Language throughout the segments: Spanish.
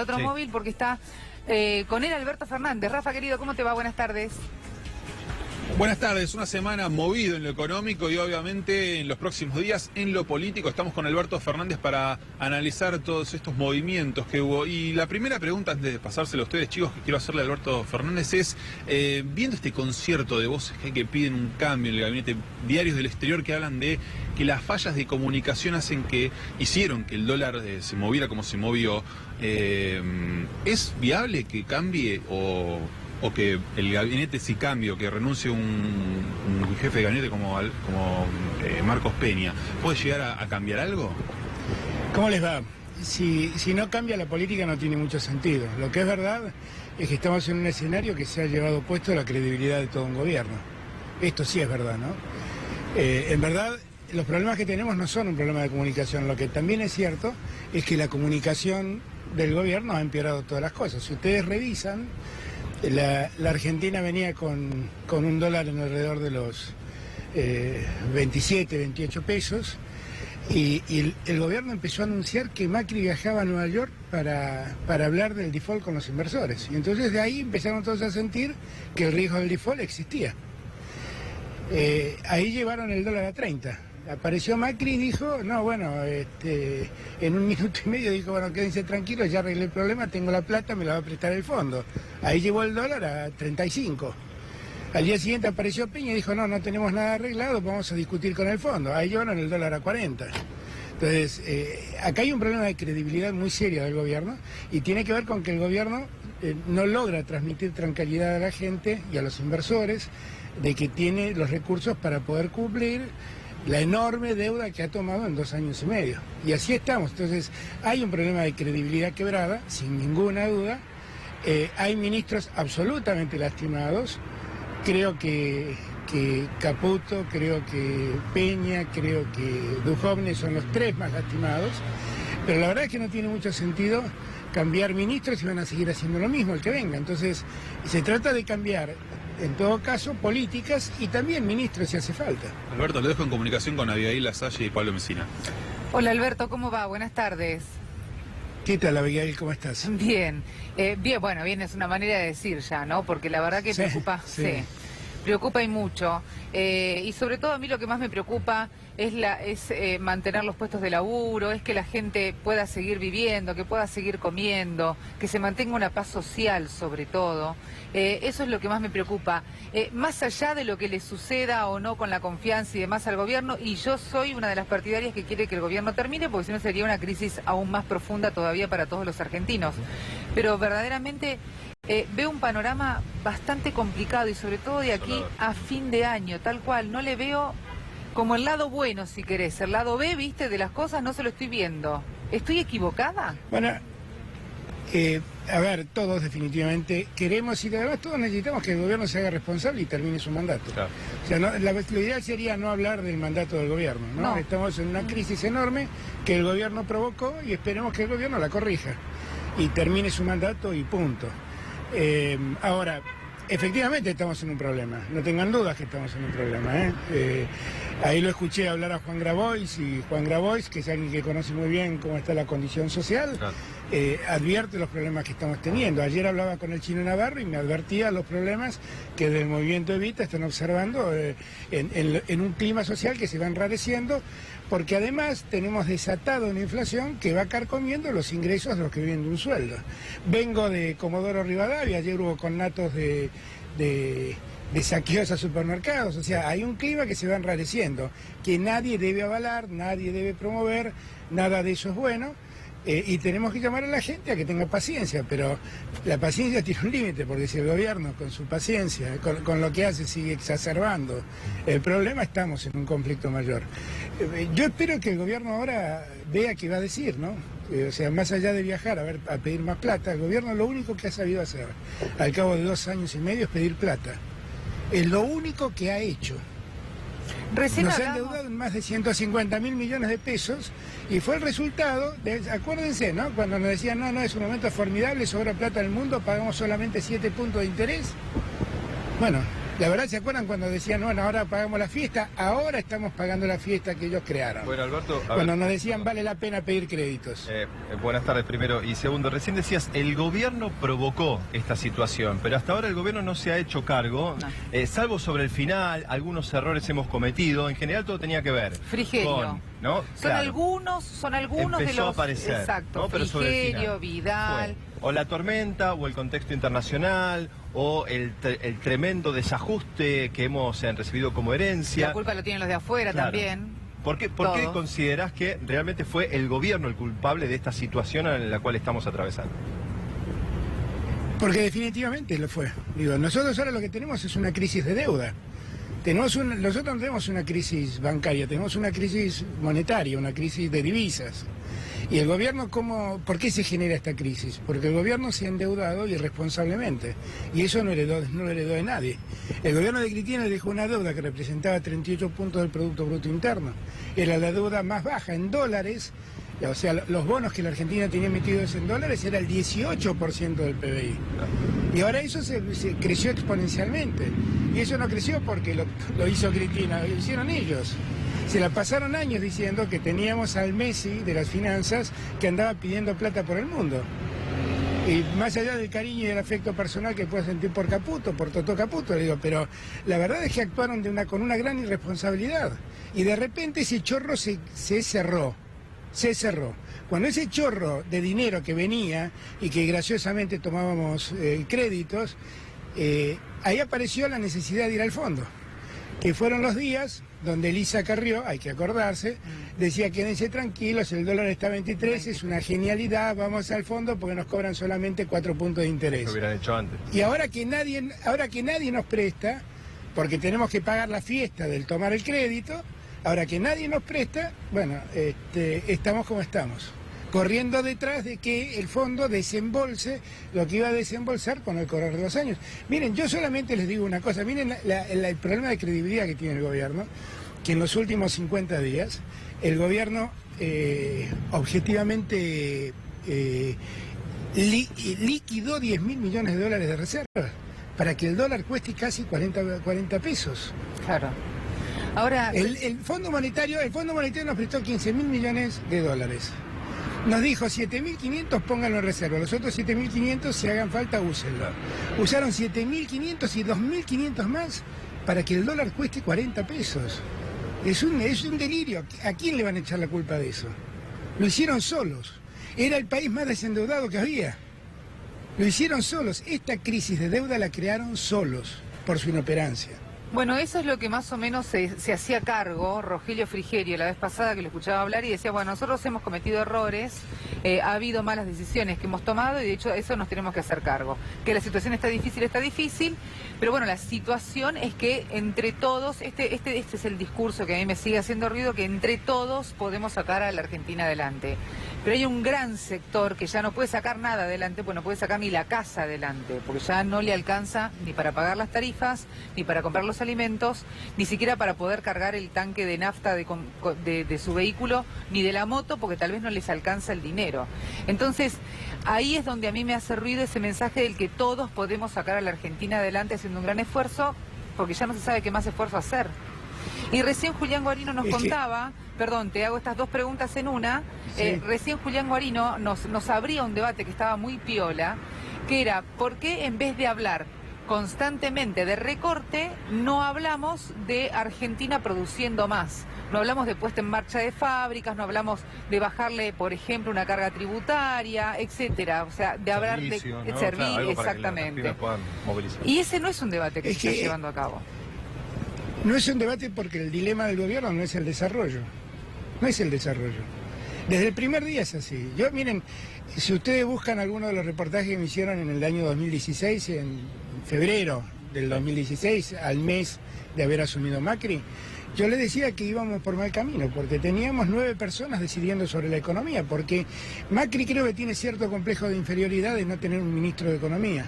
Otro Sí. móvil porque está con él Alberto Fernández. Rafa, querido, ¿cómo te va? Buenas tardes. Buenas tardes, una semana movido en lo económico y obviamente en los próximos días en lo político. Estamos con Alberto Fernández para analizar todos estos movimientos que hubo. Y la primera pregunta, antes de pasárselo a ustedes, chicos, que quiero hacerle a Alberto Fernández es, viendo este concierto de voces que piden un cambio en el gabinete, diarios del exterior que hablan de que las fallas de comunicación hicieron que el dólar se moviera como se movió, ¿es viable que cambie o que el gabinete sí cambie, o que renuncie un jefe de gabinete como Marcos Peña? ¿Puede llegar a cambiar algo? ¿Cómo les va? Si no cambia la política no tiene mucho sentido. Lo que es verdad es que estamos en un escenario que se ha llevado puesto la credibilidad de todo un gobierno. Esto sí es verdad, ¿no? En verdad, los problemas que tenemos no son un problema de comunicación. Lo que también es cierto es que la comunicación del gobierno ha empeorado todas las cosas. Si ustedes revisan, la Argentina venía con un dólar en alrededor de los 27, 28 pesos y el gobierno empezó a anunciar que Macri viajaba a Nueva York para hablar del default con los inversores. Y entonces de ahí empezaron todos a sentir que el riesgo del default existía. Ahí llevaron el dólar a 30. Apareció Macri y dijo, no, bueno, en un minuto y medio dijo, bueno, quédense tranquilos, ya arreglé el problema, tengo la plata, me la va a prestar el fondo. Ahí llevó el dólar a 35. Al día siguiente apareció Peña y dijo, no tenemos nada arreglado, vamos a discutir con el fondo. Ahí llevaron el dólar a 40. Entonces, acá hay un problema de credibilidad muy serio del gobierno y tiene que ver con que el gobierno no logra transmitir tranquilidad a la gente y a los inversores de que tiene los recursos para poder cumplir la enorme deuda que ha tomado en 2 años y medio. Y así estamos. Entonces, hay un problema de credibilidad quebrada, sin ninguna duda. Hay ministros absolutamente lastimados. Creo que Caputo, creo que Peña, creo que Duhovne son los 3 más lastimados. Pero la verdad es que no tiene mucho sentido cambiar ministros y van a seguir haciendo lo mismo el que venga. Entonces, se trata de cambiar, en todo caso, políticas y también ministros si hace falta. Alberto, lo dejo en comunicación con Abigail Lasalle y Pablo Messina. Hola Alberto, ¿cómo va? Buenas tardes. ¿Qué tal, Abigail? ¿Cómo estás? Bien. Bien, bueno, bien es una manera de decir ya, ¿no? Porque la verdad que Sí, preocupa, sí. sí, preocupa y mucho. Y sobre todo a mí lo que más me preocupa es mantener los puestos de laburo, es que la gente pueda seguir viviendo, que pueda seguir comiendo, que se mantenga una paz social sobre todo. Eso es lo que más me preocupa. Más allá de lo que le suceda o no con la confianza y demás al gobierno, y yo soy una de las partidarias que quiere que el gobierno termine, porque si no sería una crisis aún más profunda todavía para todos los argentinos. Pero verdaderamente veo un panorama bastante complicado y sobre todo de aquí a fin de año, tal cual. No le veo como el lado bueno, si querés. El lado B, viste, de las cosas no se lo estoy viendo. ¿Estoy equivocada? Bueno, a ver, todos definitivamente queremos y además todos necesitamos que el gobierno se haga responsable y termine su mandato. Claro. O sea, lo ideal sería no hablar del mandato del gobierno, ¿no? No. Estamos en una crisis enorme que el gobierno provocó y esperemos que el gobierno la corrija y termine su mandato y punto. Ahora, efectivamente estamos en un problema, no tengan dudas que estamos en un problema. Ahí lo escuché hablar a Juan Grabois, y Juan Grabois, que es alguien que conoce muy bien cómo está la condición social, Claro. advierte los problemas que estamos teniendo. Ayer hablaba con el Chino Navarro y me advertía los problemas que del movimiento Evita están observando en un clima social que se va enrareciendo, porque además tenemos desatado una inflación que va carcomiendo los ingresos de los que viven de un sueldo. Vengo de Comodoro Rivadavia, ayer hubo connatos de saqueos a supermercados, o sea, hay un clima que se va enrareciendo, que nadie debe avalar, nadie debe promover, nada de eso es bueno. Y tenemos que llamar a la gente a que tenga paciencia, pero la paciencia tiene un límite, porque si el gobierno con su paciencia, con lo que hace, sigue exacerbando el problema, estamos en un conflicto mayor. Yo espero que el gobierno ahora vea qué va a decir, ¿no? O sea, más allá de viajar a pedir más plata, el gobierno lo único que ha sabido hacer al cabo de 2 años y medio es pedir plata. Es lo único que ha hecho. Recién Nos han hablamos- endeudado en más de 150.000 millones de pesos y fue el resultado acuérdense, ¿no? Cuando nos decían, no, es un momento formidable, sobra plata en el mundo, pagamos solamente 7 puntos de interés. Bueno, La verdad, ¿se acuerdan cuando decían, bueno, ahora pagamos la fiesta? Ahora estamos pagando la fiesta que ellos crearon. Bueno, Alberto, cuando nos decían, vale la pena pedir créditos. Buenas tardes primero. Y segundo, recién decías, el gobierno provocó esta situación, pero hasta ahora el gobierno no se ha hecho cargo, salvo sobre el final, algunos errores hemos cometido, en general todo tenía que ver Frigerio. con, ¿no? Son algunos Empezó de los... a aparecer, exacto, ¿no? Pero sobre el Frigerio, final Vidal... o la tormenta, o el contexto internacional, o el tremendo desajuste que hemos recibido como herencia. La culpa lo tienen los de afuera también. ¿Por qué considerás que realmente fue el gobierno el culpable de esta situación en la cual estamos atravesando? Porque definitivamente lo fue. Digo, nosotros ahora lo que tenemos es una crisis de deuda. Nosotros no tenemos una crisis bancaria, tenemos una crisis monetaria, una crisis de divisas. ¿Y el gobierno por qué se genera esta crisis? Porque el gobierno se ha endeudado irresponsablemente y eso no lo heredó de nadie. El gobierno de Cristina dejó una deuda que representaba 38 puntos del Producto Bruto Interno. Era la deuda más baja en dólares, o sea, los bonos que la Argentina tenía emitidos en dólares era el 18% del PBI. Y ahora eso se creció exponencialmente. Y eso no creció porque lo hizo Cristina, lo hicieron ellos. Se la pasaron años diciendo que teníamos al Messi de las finanzas que andaba pidiendo plata por el mundo. Y más allá del cariño y del afecto personal que puedo sentir por Caputo, por Totó Caputo, digo, pero la verdad es que actuaron con una gran irresponsabilidad. Y de repente ese chorro se cerró. Se cerró. Cuando ese chorro de dinero que venía y que graciosamente tomábamos créditos, ahí apareció la necesidad de ir al fondo. Que fueron los días donde Elisa Carrió, hay que acordarse, decía quédense tranquilos, el dólar está a 23, es una genialidad, vamos al fondo porque nos cobran solamente 4 puntos de interés. Lo hubieran hecho antes. Y ahora que nadie nos presta, porque tenemos que pagar la fiesta del tomar el crédito, ahora que nadie nos presta, bueno, estamos como estamos. Corriendo detrás de que el fondo desembolse lo que iba a desembolsar con el correr de los años. Miren, yo solamente les digo una cosa, miren el problema de credibilidad que tiene el gobierno, que en los últimos 50 días el gobierno objetivamente liquidó 10.000 millones de dólares de reservas para que el dólar cueste casi 40 pesos. Claro. Ahora... El Fondo Monetario nos prestó 15.000 millones de dólares. Nos dijo 7.500 pónganlo en reserva, los otros 7.500 si hagan falta úsenlo. Usaron 7.500 y 2.500 más para que el dólar cueste 40 pesos. Es un delirio. ¿A quién le van a echar la culpa de eso? Lo hicieron solos. Era el país más desendeudado que había. Lo hicieron solos. Esta crisis de deuda la crearon solos por su inoperancia. Bueno, eso es lo que más o menos se hacía cargo Rogelio Frigerio la vez pasada que lo escuchaba hablar y decía, bueno, nosotros hemos cometido errores, ha habido malas decisiones que hemos tomado y de hecho eso nos tenemos que hacer cargo. Que la situación está difícil, pero bueno, la situación es que entre todos, este es el discurso que a mí me sigue haciendo ruido, que entre todos podemos sacar a la Argentina adelante. Pero hay un gran sector que ya no puede sacar nada adelante, pues no puede sacar ni la casa adelante, porque ya no le alcanza ni para pagar las tarifas, ni para comprar los alimentos, ni siquiera para poder cargar el tanque de nafta de su vehículo, ni de la moto, porque tal vez no les alcanza el dinero. Entonces, ahí es donde a mí me hace ruido ese mensaje del que todos podemos sacar a la Argentina adelante haciendo un gran esfuerzo, porque ya no se sabe qué más esfuerzo hacer. Y recién Julián Guarino nos contaba, perdón, te hago estas dos preguntas en una, sí. Recién Julián Guarino nos abría un debate que estaba muy piola, que era, ¿por qué en vez de hablar constantemente de recorte, no hablamos de Argentina produciendo más? No hablamos de puesta en marcha de fábricas, no hablamos de bajarle, por ejemplo, una carga tributaria, etcétera. O sea, de hablar de servicio, claro, exactamente. Y ese no es un debate que se está llevando a cabo. No es un debate porque el dilema del gobierno no es el desarrollo. No es el desarrollo. Desde el primer día es así. Miren, si ustedes buscan algunos de los reportajes que me hicieron en el año 2016, en febrero del 2016, al mes de haber asumido Macri, yo les decía que íbamos por mal camino, porque teníamos 9 personas decidiendo sobre la economía, porque Macri creo que tiene cierto complejo de inferioridad de no tener un ministro de Economía.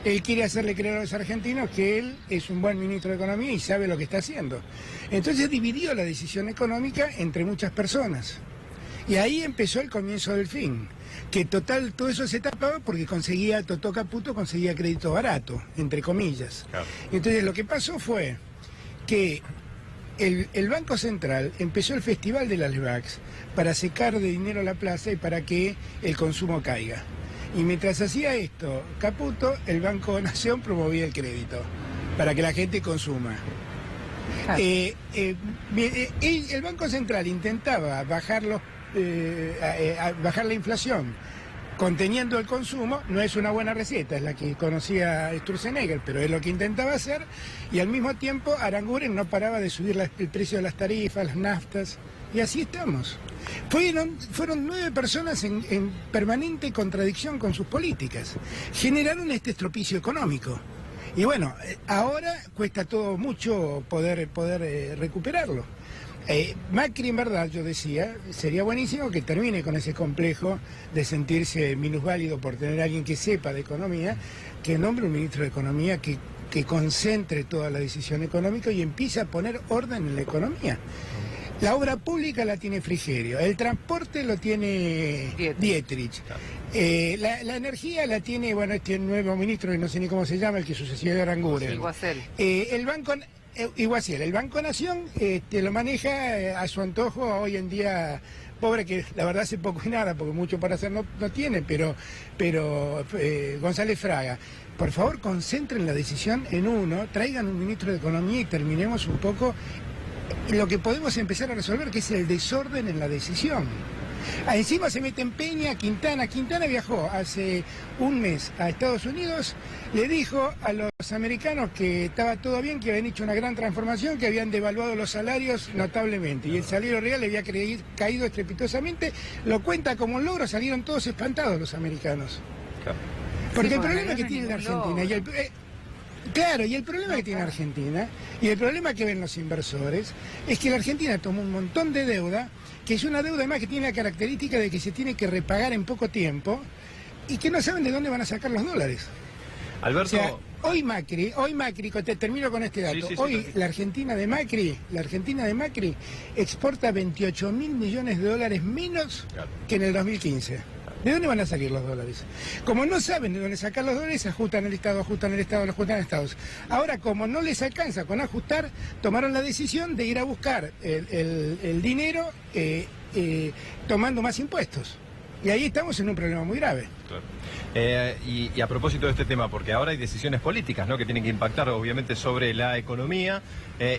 Él quiere hacerle creer a los argentinos que él es un buen ministro de Economía y sabe lo que está haciendo. Entonces dividió la decisión económica entre muchas personas. Y ahí empezó el comienzo del fin. Que total, todo eso se tapaba porque Totó Caputo conseguía crédito barato, entre comillas. Claro. Entonces lo que pasó fue que el Banco Central empezó el Festival de las LEVAX para secar de dinero la plaza y para que el consumo caiga. Y mientras hacía esto Caputo, el Banco Nación promovía el crédito para que la gente consuma. Claro. El Banco Central intentaba bajar la inflación conteniendo el consumo. No es una buena receta, es la que conocía Sturzenegger, pero es lo que intentaba hacer, y al mismo tiempo Aranguren no paraba de subir el precio de las tarifas, las naftas, y así estamos. Fueron 9 personas en permanente contradicción con sus políticas. Generaron este estropicio económico. Y bueno, ahora cuesta todo mucho poder recuperarlo. Macri, en verdad, yo decía, sería buenísimo que termine con ese complejo de sentirse minusválido por tener a alguien que sepa de economía, que nombre un ministro de Economía que concentre toda la decisión económica y empiece a poner orden en la economía. La obra pública la tiene Frigerio, el transporte lo tiene Dietrich. La energía la tiene, bueno, este nuevo ministro, que no sé ni cómo se llama, el que sucedió a Aranguren. Iguacel. El Banco Nación lo maneja a su antojo hoy en día, pobre, que la verdad hace poco y nada, porque mucho para hacer no tiene, pero González Fraga. Por favor, concentren la decisión en uno, traigan un ministro de Economía y terminemos un poco lo que podemos empezar a resolver, que es el desorden en la decisión. Encima se mete en Peña, Quintana viajó hace un mes a Estados Unidos, le dijo a los americanos que estaba todo bien, que habían hecho una gran transformación, que habían devaluado los salarios notablemente y el salario real le había caído estrepitosamente. Lo cuenta como un logro, salieron todos espantados los americanos. Claro. Porque Sí, el porque problema no que es tiene la ningún Argentina y el problema que tiene claro. Argentina y el problema que ven los inversores es que la Argentina tomó un montón de deuda, que es una deuda además que tiene la característica de que se tiene que repagar en poco tiempo y que no saben de dónde van a sacar los dólares. Alberto... O sea, hoy Macri, te termino con este dato, Sí, hoy perfecto. la Argentina de Macri exporta 28.000 millones de dólares menos Claro. que en el 2015. ¿De dónde van a salir los dólares? Como no saben de dónde sacar los dólares, ajustan el Estado. Ahora, como no les alcanza con ajustar, tomaron la decisión de ir a buscar el dinero tomando más impuestos. Y ahí estamos en un problema muy grave. Claro. Y a propósito de este tema, porque ahora hay decisiones políticas, ¿no?, que tienen que impactar obviamente sobre la economía,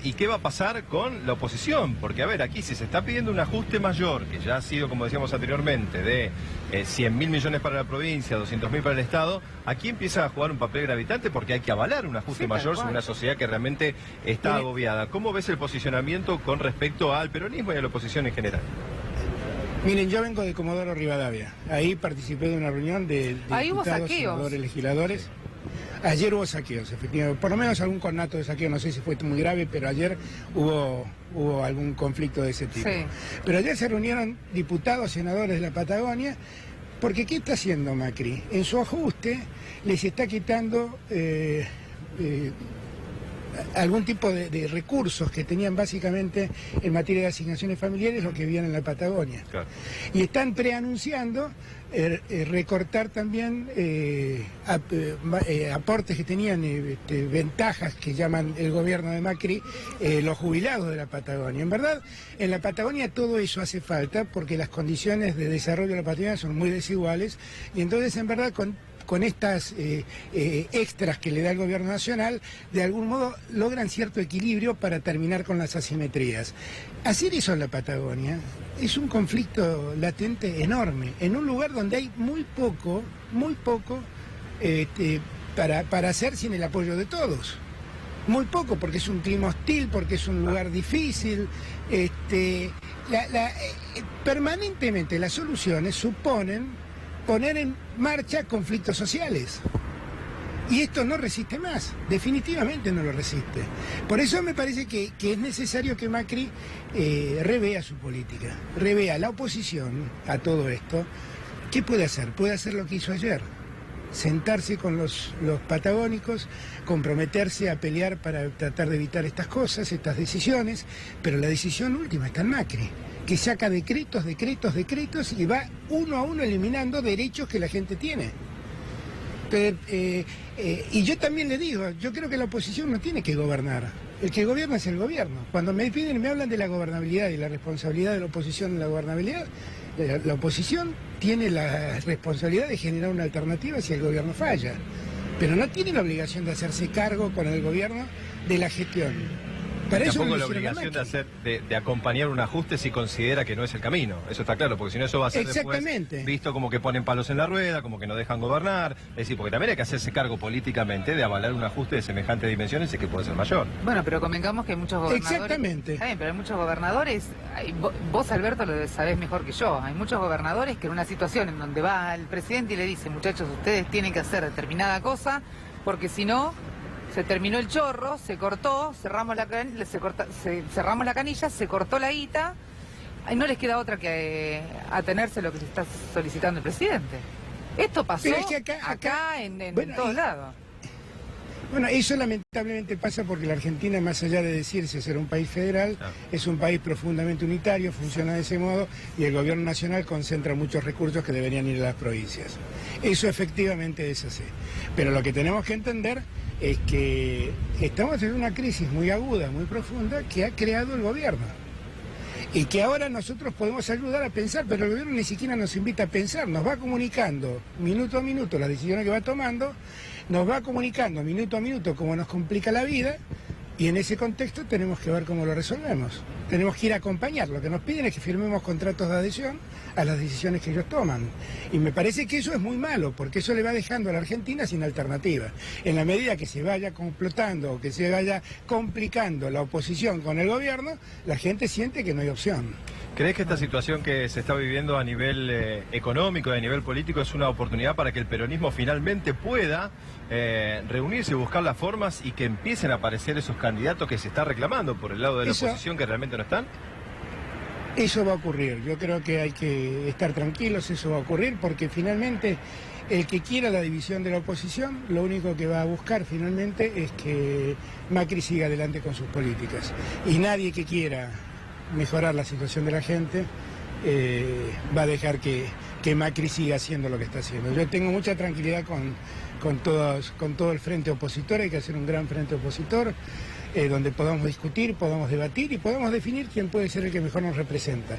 y qué va a pasar con la oposición, porque a ver, aquí si se está pidiendo un ajuste mayor, que ya ha sido, como decíamos anteriormente, de 100.000 millones para la provincia, 200.000 para el Estado, aquí empieza a jugar un papel gravitante porque hay que avalar un ajuste Sí, tal mayor cual. sobre una sociedad que realmente está agobiada. ¿Cómo ves el posicionamiento con respecto al peronismo y a la oposición en general? Miren, yo vengo de Comodoro Rivadavia. Ahí participé de una reunión de Ahí hubo diputados, saqueos. senadores, legisladores. Ayer hubo saqueos, efectivamente. Por lo menos algún conato de saqueo, no sé si fue muy grave, pero ayer hubo algún conflicto de ese tipo. Sí. Pero ayer se reunieron diputados, senadores de la Patagonia, porque ¿qué está haciendo Macri? En su ajuste les está quitando algún tipo de recursos que tenían básicamente en materia de asignaciones familiares los que vivían en la Patagonia. Claro. Y están preanunciando recortar también aportes que tenían, ventajas que llaman el gobierno de Macri, los jubilados de la Patagonia. En verdad, en la Patagonia todo eso hace falta porque las condiciones de desarrollo de la Patagonia son muy desiguales y entonces en verdad con estas extras que le da el gobierno nacional, de algún modo logran cierto equilibrio para terminar con las asimetrías. Hacer eso en la Patagonia es un conflicto latente enorme, en un lugar donde hay muy poco para hacer sin el apoyo de todos. Muy poco, porque es un clima hostil, porque es un lugar difícil. Permanentemente las soluciones suponen poner en marcha conflictos sociales. Y esto no resiste más, definitivamente no lo resiste. Por eso me parece que es necesario que Macri revea su política, revea la oposición a todo esto. ¿Qué puede hacer? Puede hacer lo que hizo ayer. sentarse con los patagónicos, comprometerse a pelear para tratar de evitar estas cosas, estas decisiones, pero la decisión última está en Macri, que saca decretos y va uno a uno eliminando derechos que la gente tiene. Y yo también le digo, yo creo que la oposición no tiene que gobernar. El que gobierna es el gobierno. Cuando me hablan de la gobernabilidad y la responsabilidad de la oposición en la gobernabilidad, la oposición tiene la responsabilidad de generar una alternativa si el gobierno falla, pero no tiene la obligación de hacerse cargo con el gobierno de la gestión. Para eso tampoco la obligación de acompañar un ajuste si considera que no es el camino. Eso está claro, porque si no eso va a ser después visto como que ponen palos en la rueda, como que no dejan gobernar. Es decir, porque también hay que hacerse cargo políticamente de avalar un ajuste de semejantes dimensiones y que puede ser mayor. Bueno, pero convengamos que hay muchos gobernadores... Exactamente. Está bien, pero hay muchos gobernadores, vos Alberto lo sabés mejor que yo, hay muchos gobernadores que en una situación en donde va el presidente y le dice, muchachos, ustedes tienen que hacer determinada cosa, porque si no... Se terminó el chorro, se cortó, cerramos la canilla, se cortó la guita, y no les queda otra que atenerse a lo que le está solicitando el presidente. Esto pasó es que acá en bueno, todos lados. Bueno, eso lamentablemente pasa porque la Argentina, más allá de decirse ser un país federal, es un país profundamente unitario, funciona de ese modo, y el gobierno nacional concentra muchos recursos que deberían ir a las provincias. Eso efectivamente es así. Pero lo que tenemos que entender es que estamos en una crisis muy aguda, muy profunda, que ha creado el gobierno. Y que ahora nosotros podemos ayudar a pensar, pero el gobierno ni siquiera nos invita a pensar, nos va comunicando minuto a minuto las decisiones que va tomando, nos va comunicando minuto a minuto cómo nos complica la vida, y en ese contexto tenemos que ver cómo lo resolvemos. Tenemos que ir a acompañar. Lo que nos piden es que firmemos contratos de adhesión a las decisiones que ellos toman. Y me parece que eso es muy malo, porque eso le va dejando a la Argentina sin alternativa. En la medida que se vaya complotando o que se vaya complicando la oposición con el gobierno, la gente siente que no hay opción. ¿Crees que esta situación que se está viviendo a nivel económico y a nivel político es una oportunidad para que el peronismo finalmente pueda reunirse y buscar las formas y que empiecen a aparecer esos candidatos que se está reclamando por el lado de la oposición que realmente no están? Eso va a ocurrir. Yo creo que hay que estar tranquilos, eso va a ocurrir, porque finalmente el que quiera la división de la oposición, lo único que va a buscar finalmente es que Macri siga adelante con sus políticas. Y nadie que quiera mejorar la situación de la gente va a dejar que Macri siga haciendo lo que está haciendo. Yo tengo mucha tranquilidad con todo el frente opositor. Hay que hacer un gran frente opositor donde podamos discutir, podamos debatir y podamos definir quién puede ser el que mejor nos representa,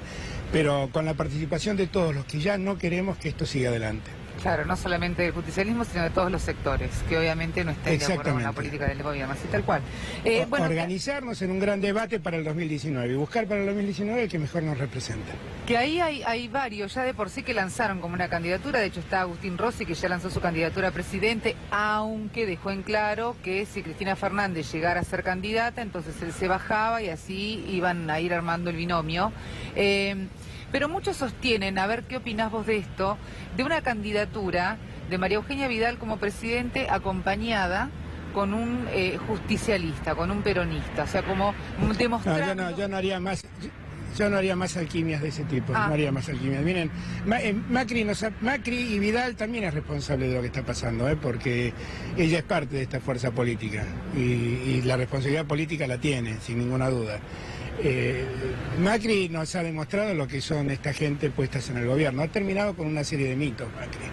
pero con la participación de todos los que ya no queremos que esto siga adelante. Claro, no solamente del justicialismo, sino de todos los sectores, que obviamente no estén de acuerdo con la política del gobierno, así tal cual. Bueno, organizarnos en un gran debate para el 2019 y buscar para el 2019 el que mejor nos representa. Que ahí hay varios ya de por sí que lanzaron como una candidatura, de hecho está Agustín Rossi que ya lanzó su candidatura a presidente, aunque dejó en claro que si Cristina Fernández llegara a ser candidata, entonces él se bajaba y así iban a ir armando el binomio. Pero muchos sostienen, a ver qué opinás vos de esto, de una candidatura de María Eugenia Vidal como presidente acompañada con un justicialista, con un peronista, o sea, como demostrando... No, yo no haría más alquimias de ese tipo, no haría más alquimias. Miren, Macri y Vidal también es responsable de lo que está pasando, porque ella es parte de esta fuerza política y la responsabilidad política la tiene, sin ninguna duda. Macri nos ha demostrado lo que son esta gente puestas en el gobierno. Ha terminado con una serie de mitos, Macri.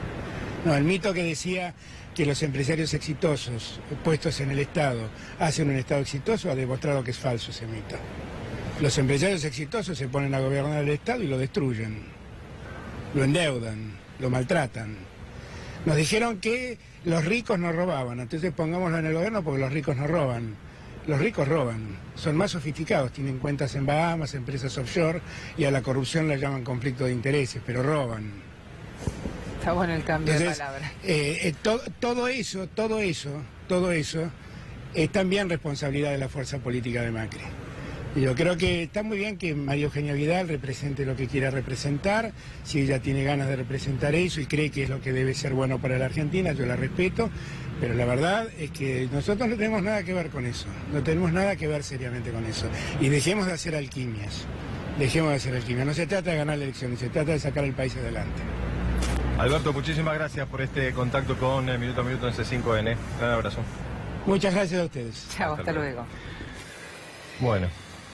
No, el mito que decía que los empresarios exitosos puestos en el Estado hacen un Estado exitoso ha demostrado que es falso ese mito. Los empresarios exitosos se ponen a gobernar el Estado y lo destruyen, lo endeudan, lo maltratan. Nos dijeron que los ricos no robaban, entonces pongámoslo en el gobierno porque los ricos no roban. Los ricos roban, son más sofisticados, tienen cuentas en Bahamas, empresas offshore, y a la corrupción la llaman conflicto de intereses, pero roban. Está bueno el cambio de palabra. Todo eso es también responsabilidad de la fuerza política de Macri. Y yo creo que está muy bien que María Eugenia Vidal represente lo que quiera representar, si ella tiene ganas de representar eso y cree que es lo que debe ser bueno para la Argentina, yo la respeto, pero la verdad es que nosotros no tenemos nada que ver con eso, no tenemos nada que ver seriamente con eso. Y dejemos de hacer alquimias, no se trata de ganar la elección, se trata de sacar el país adelante. Alberto, muchísimas gracias por este contacto con Minuto a Minuto en C5N. Un abrazo. Muchas gracias a ustedes. Chao, hasta luego. Bueno.